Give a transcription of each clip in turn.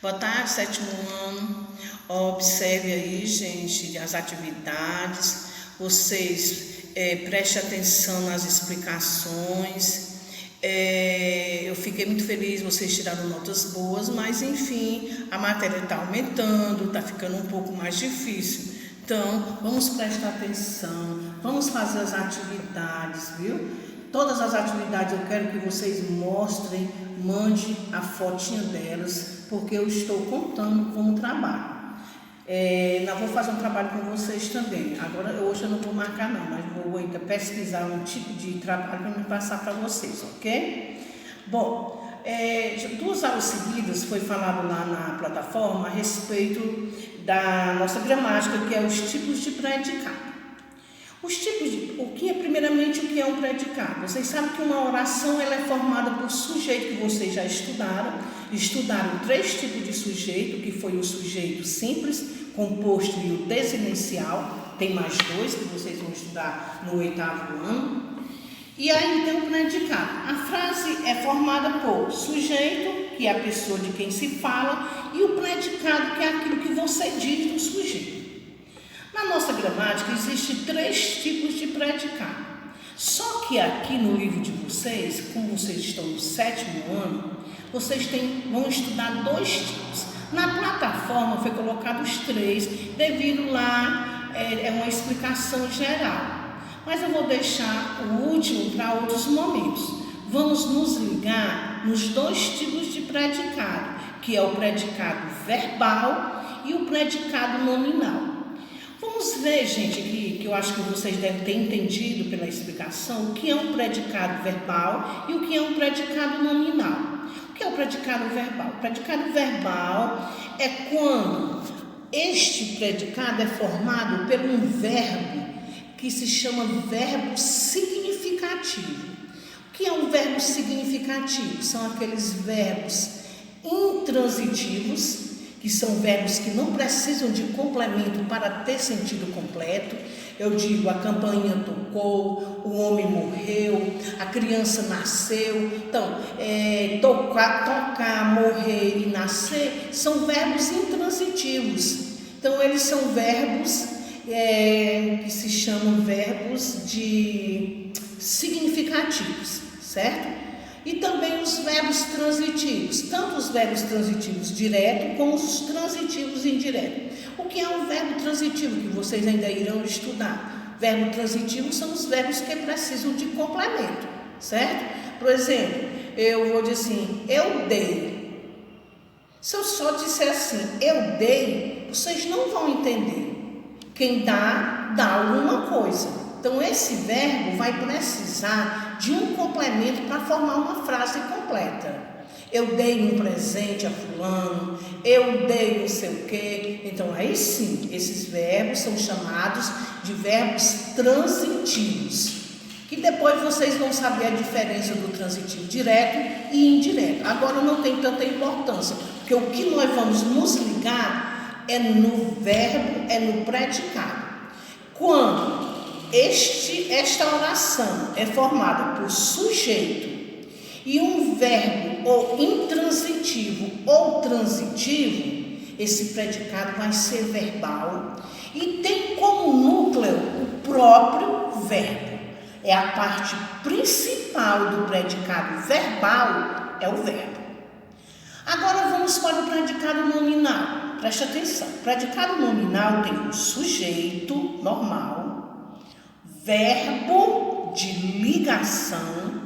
Boa tarde, sétimo ano. Observe aí, gente, as atividades. Vocês prestem atenção nas explicações. Eu fiquei muito feliz, vocês tiraram notas boas, mas enfim, a matéria está aumentando, está ficando um pouco mais difícil. Então, vamos prestar atenção, vamos fazer as atividades, viu? Todas as atividades eu quero que vocês mostrem, mande a fotinha delas, porque eu estou contando como trabalho. Não vou fazer um trabalho com vocês também. Agora, hoje eu não vou marcar não, mas vou ainda pesquisar um tipo de trabalho para me passar para vocês, ok? Bom, 2 aulas seguidas foi falado lá na plataforma a respeito da nossa gramática, que é os tipos de predicado. Primeiramente, o que é um predicado? Vocês sabem que uma oração ela é formada por sujeito, que vocês já estudaram. Estudaram 3 tipos de sujeito, que foi o sujeito simples, composto e o desinicial. Tem mais 2 que vocês vão estudar no 8º ano. E aí tem o predicado. A frase é formada por sujeito, que é a pessoa de quem se fala, e o predicado, que é aquilo que você diz do sujeito. Na nossa gramática, existem 3 tipos de predicado. Só que aqui no livro de vocês, como vocês estão no 7º ano, vocês vão estudar 2 tipos. Na plataforma foi colocado os 3, devido lá, é uma explicação geral. Mas eu vou deixar o último para outros momentos. Vamos nos ligar nos 2 tipos de predicado, que é o predicado verbal e o predicado nominal. Vamos ver, gente, que eu acho que vocês devem ter entendido pela explicação o que é um predicado verbal e o que é um predicado nominal. O que é o predicado verbal? O predicado verbal é quando este predicado é formado por um verbo que se chama verbo significativo. O que é um verbo significativo? São aqueles verbos intransitivos, que são verbos que não precisam de complemento para ter sentido completo. Eu digo, a campainha tocou, o homem morreu, a criança nasceu. Então, tocar, morrer e nascer são verbos intransitivos. Então, eles são verbos que se chamam verbos significativos, certo? E também os verbos transitivos, tanto os verbos transitivos direto como os transitivos indireto. O que é um verbo transitivo, que vocês ainda irão estudar? Verbo transitivo são os verbos que precisam de complemento, certo? Por exemplo, eu vou dizer assim, eu dei. Se eu só disser assim, eu dei, vocês não vão entender. Quem dá alguma coisa. Então, esse verbo vai precisar de um complemento para formar uma frase completa. Eu dei um presente a fulano, eu dei não sei o quê. Então, aí sim, esses verbos são chamados de verbos transitivos, que depois vocês vão saber a diferença do transitivo direto e indireto. Agora não tem tanta importância, porque o que nós vamos nos ligar é no verbo, é no predicado. Quando esta oração é formada por sujeito e um verbo ou intransitivo ou transitivo, esse predicado vai ser verbal e tem como núcleo o próprio verbo. É a parte principal do predicado verbal, é o verbo. Agora vamos para o predicado nominal. Preste atenção. O predicado nominal tem um sujeito normal, verbo de ligação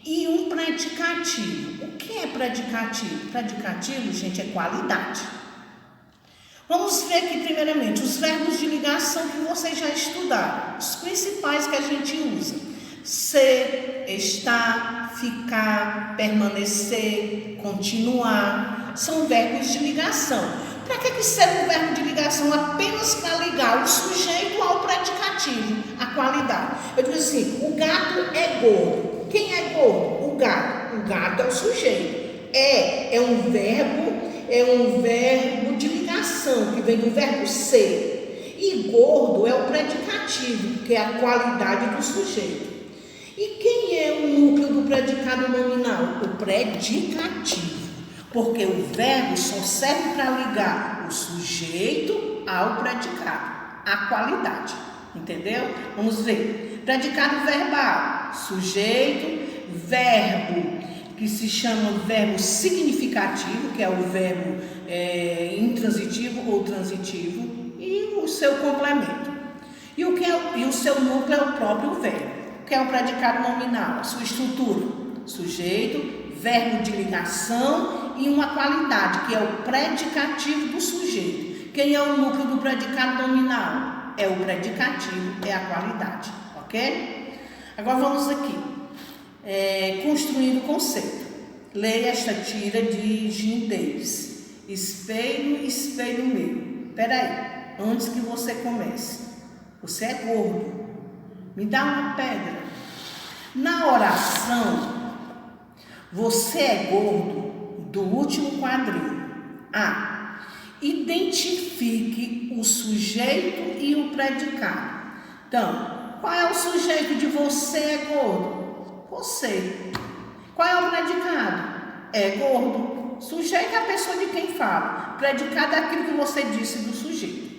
e um predicativo. O que é predicativo? Predicativo, gente, é qualidade. Vamos ver aqui primeiramente os verbos de ligação que vocês já estudaram. Os principais que a gente usa. Ser, estar, ficar, permanecer, continuar. São verbos de ligação. Para que serve o verbo de ligação? Apenas para ligar o sujeito ao predicativo, a qualidade. Eu digo assim, o gato é gordo. Quem é gordo? O gato. O gato é o sujeito. É um verbo de ligação, que vem do verbo ser. E gordo é o predicativo, que é a qualidade do sujeito. E quem é o núcleo do predicado nominal? O predicativo. Porque o verbo só serve para ligar o sujeito ao predicado, à qualidade. Entendeu? Vamos ver. Predicado verbal, sujeito, verbo que se chama verbo significativo, que é o verbo intransitivo ou transitivo, e o seu complemento. E o seu núcleo é o próprio verbo, que é o predicado nominal, a sua estrutura, sujeito, verbo de ligação e uma qualidade, que é o predicativo do sujeito. Quem é o núcleo do predicado nominal? É o predicativo, é a qualidade, ok? Agora vamos aqui, construindo o conceito. Leia esta tira de Jim Davis. Espelho, espelho meu. Peraí, antes que você comece. Você é gordo. Me dá uma pedra. Na oração, você é gordo do último quadril. A. Identifique o sujeito e o predicado. Então, qual é o sujeito de você é gordo? Você. Qual é o predicado? É gordo. Sujeito é a pessoa de quem fala. Predicado é aquilo que você disse do sujeito.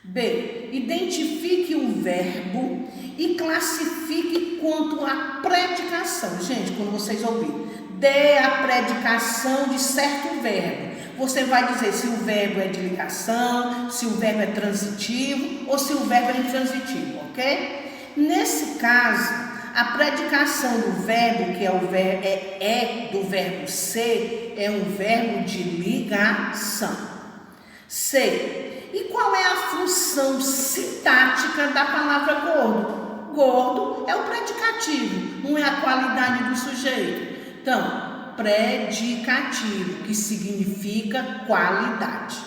B. Identifique o verbo e classifique quanto à predicação. Gente, quando vocês ouvirem, dê a predicação de certo verbo. Você vai dizer se o verbo é de ligação, se o verbo é transitivo ou se o verbo é intransitivo, ok? Nesse caso, a predicação do verbo, que é o verbo do verbo ser, é um verbo de ligação. C. E qual é a função sintática da palavra gordo? Gordo é o predicativo, não é a qualidade do sujeito. Então, predicativo, que significa qualidade.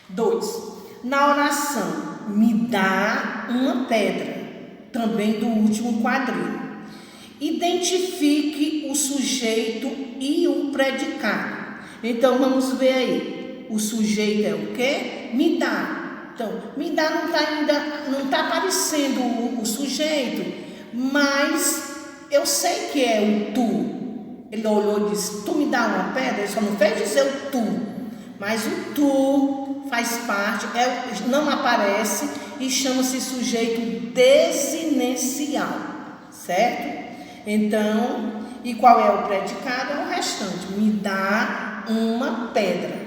2. Na oração, me dá uma pedra, também do último quadril. Identifique o sujeito e o predicado. Então, vamos ver aí. O sujeito é o quê? Me dá. Então, me dá não está aparecendo o sujeito, mas eu sei que é o tu. Ele olhou e disse, tu me dá uma pedra? Ele só não fez dizer o tu, mas o tu faz parte, não aparece e chama-se sujeito desinencial, certo? Então, e qual é o predicado? É o restante. Me dá uma pedra.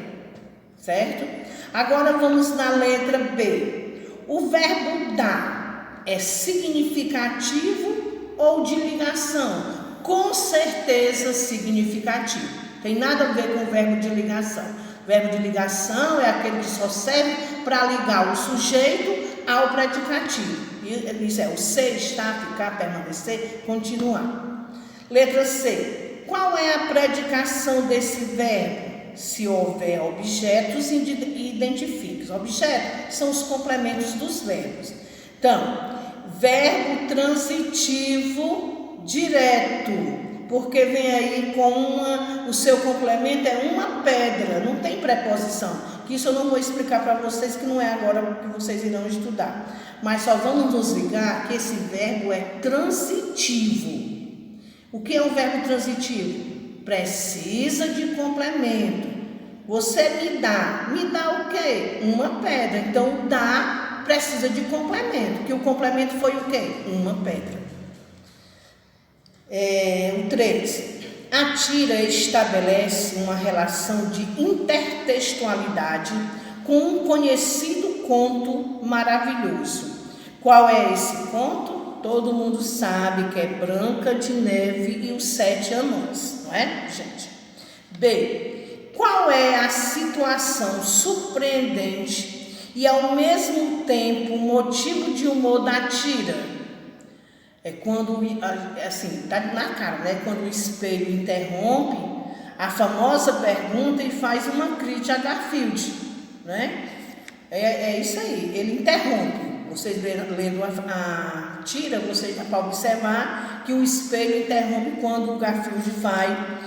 Certo? Agora vamos na letra B. O verbo dar é significativo ou de ligação? Com certeza significativo. Tem nada a ver com o verbo de ligação. O verbo de ligação é aquele que só serve para ligar o sujeito ao predicativo. Isso é o ser, estar, ficar, permanecer, continuar. Letra C. Qual é a predicação desse verbo? Se houver objetos, identifique. Os objetos são os complementos dos verbos. Então, verbo transitivo direto, porque vem aí com o seu complemento é uma pedra, não tem preposição. Que isso eu não vou explicar para vocês, que não é agora que vocês irão estudar. Mas só vamos nos ligar que esse verbo é transitivo. O que é um verbo transitivo? Precisa de complemento. Você me dá o quê? Uma pedra. Então, dá precisa de complemento. Que o complemento foi o quê? Uma pedra. O 3. A tira estabelece uma relação de intertextualidade com um conhecido conto maravilhoso. Qual é esse conto? Todo mundo sabe que é Branca de Neve e os 7 Anões, não é, gente? B. Qual é a situação surpreendente e ao mesmo tempo motivo de humor da tira? É quando, assim, tá na cara, né? Quando o espelho interrompe a famosa pergunta e faz uma crítica a Garfield, né? É isso aí, ele interrompe. Vocês lendo a tira, vocês dá para observar que o espelho interrompe quando o Garfield vai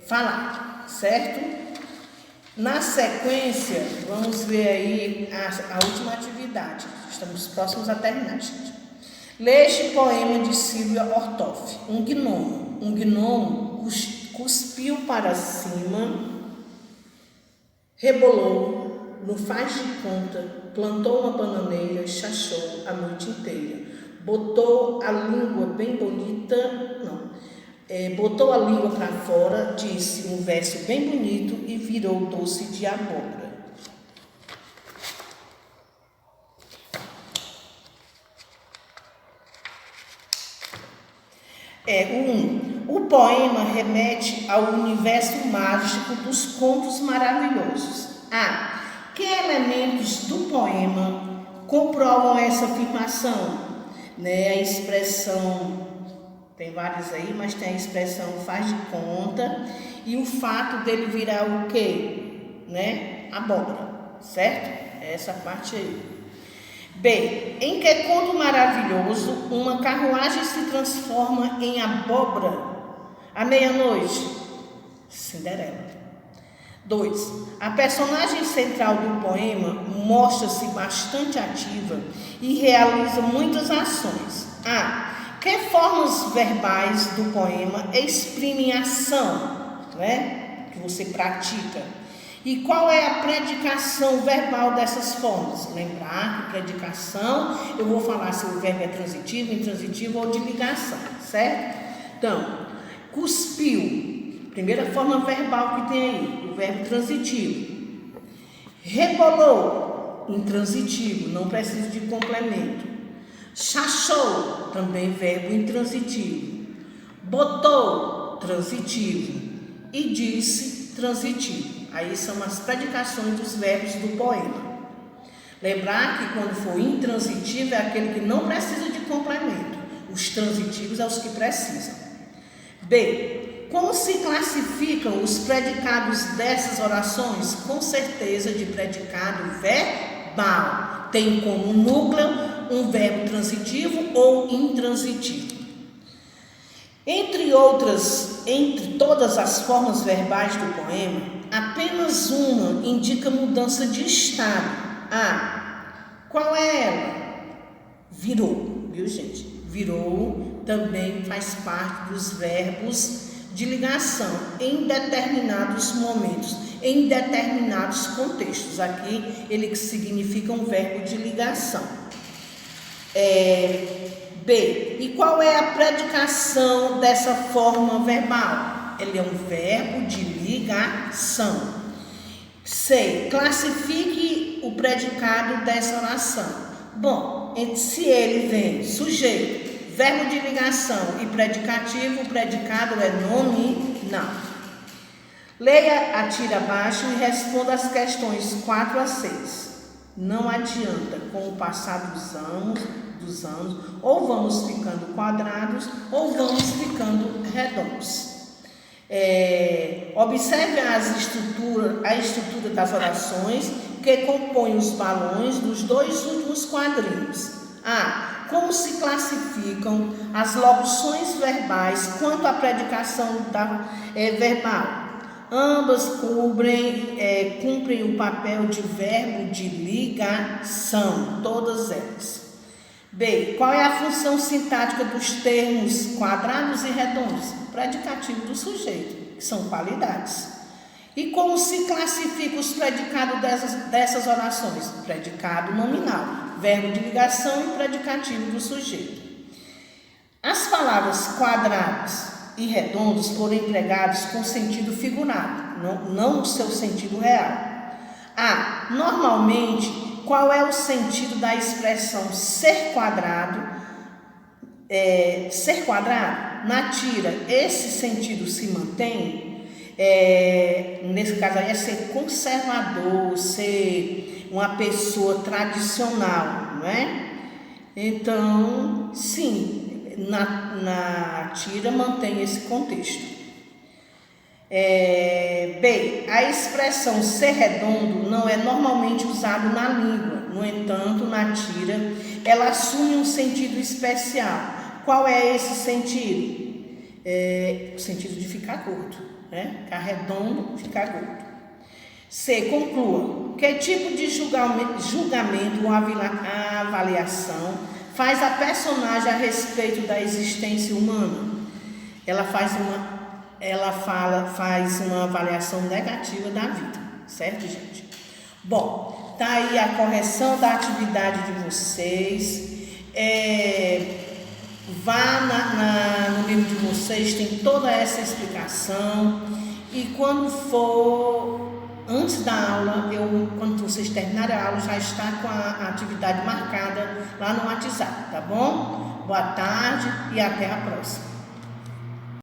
falar, certo? Na sequência, vamos ver aí a última atividade. Estamos próximos a terminar, gente. Lê este poema de Silvia Ortoff, Um Gnomo. Um gnomo cuspiu para cima, rebolou, no faz de conta, plantou uma bananeira, chachou a noite inteira. Botou a língua bem bonita, botou a língua para fora, disse um verso bem bonito e virou doce de abóbora. O poema remete ao universo mágico dos contos maravilhosos. Que elementos do poema comprovam essa afirmação? A expressão, tem vários aí, mas tem a expressão faz de conta e o fato dele virar o quê? Abóbora, certo? Essa parte aí. B. Em que conto maravilhoso uma carruagem se transforma em abóbora à meia-noite? Cinderela. 2. A personagem central do poema mostra-se bastante ativa e realiza muitas ações. Que formas verbais do poema exprimem ação, que você pratica? E qual é a predicação verbal dessas formas? Lembrar que predicação, eu vou falar se o verbo é transitivo, intransitivo ou de ligação, certo? Então, cuspiu, primeira forma verbal que tem aí, o verbo transitivo. Rebolou, intransitivo, não precisa de complemento. Chachou, também verbo intransitivo. Botou, transitivo. E disse, transitivo. Aí são as predicações dos verbos do poema. Lembrar que quando for intransitivo é aquele que não precisa de complemento. Os transitivos é os que precisam. B. Como se classificam os predicados dessas orações? Com certeza de predicado verbal. Tem como núcleo um verbo transitivo ou intransitivo. Entre todas as formas verbais do poema, apenas uma indica mudança de estado. Qual é ela? Virou, viu, gente? Virou também faz parte dos verbos de ligação em determinados momentos, em determinados contextos. Aqui ele significa um verbo de ligação. B. E qual é a predicação dessa forma verbal? Ele é um verbo de ligação. C. Classifique o predicado dessa oração. Bom, se ele vem sujeito, verbo de ligação e predicativo, o predicado é nominal. Leia a tira abaixo e responda as questões 4 a 6. Não adianta, com o passar dos anos, ou vamos ficando quadrados, ou vamos ficando redondos. Observe a estrutura das orações que compõem os balões dos 2 últimos quadrinhos. Como se classificam as locuções verbais quanto à predicação verbal? Ambas cumprem o papel de verbo de ligação, todas elas. B. Qual é a função sintática dos termos quadrados e redondos? Predicativo do sujeito, que são qualidades. E como se classifica os predicados dessas orações? Predicado nominal, verbo de ligação e predicativo do sujeito. As palavras quadrados e redondos foram empregados com sentido figurado, não no seu sentido real. Normalmente, qual é o sentido da expressão ser quadrado? Ser quadrado, na tira, esse sentido se mantém? Nesse caso aí é ser conservador, ser uma pessoa tradicional, não é? Então, sim, na tira mantém esse contexto. B. A expressão ser redondo não é normalmente usada na língua. No entanto, na tira, ela assume um sentido especial. Qual é esse sentido? O sentido de ficar curto, Ficar redondo, ficar curto. C. Conclua. Que tipo de julgamento ou avaliação faz a personagem a respeito da existência humana? Ela faz uma ela faz uma avaliação negativa da vida, certo, gente? Bom, tá aí a correção da atividade de vocês. Vá no livro de vocês, tem toda essa explicação. E quando for antes da aula, quando vocês terminarem a aula, já está com a atividade marcada lá no WhatsApp, tá bom? Boa tarde e até a próxima.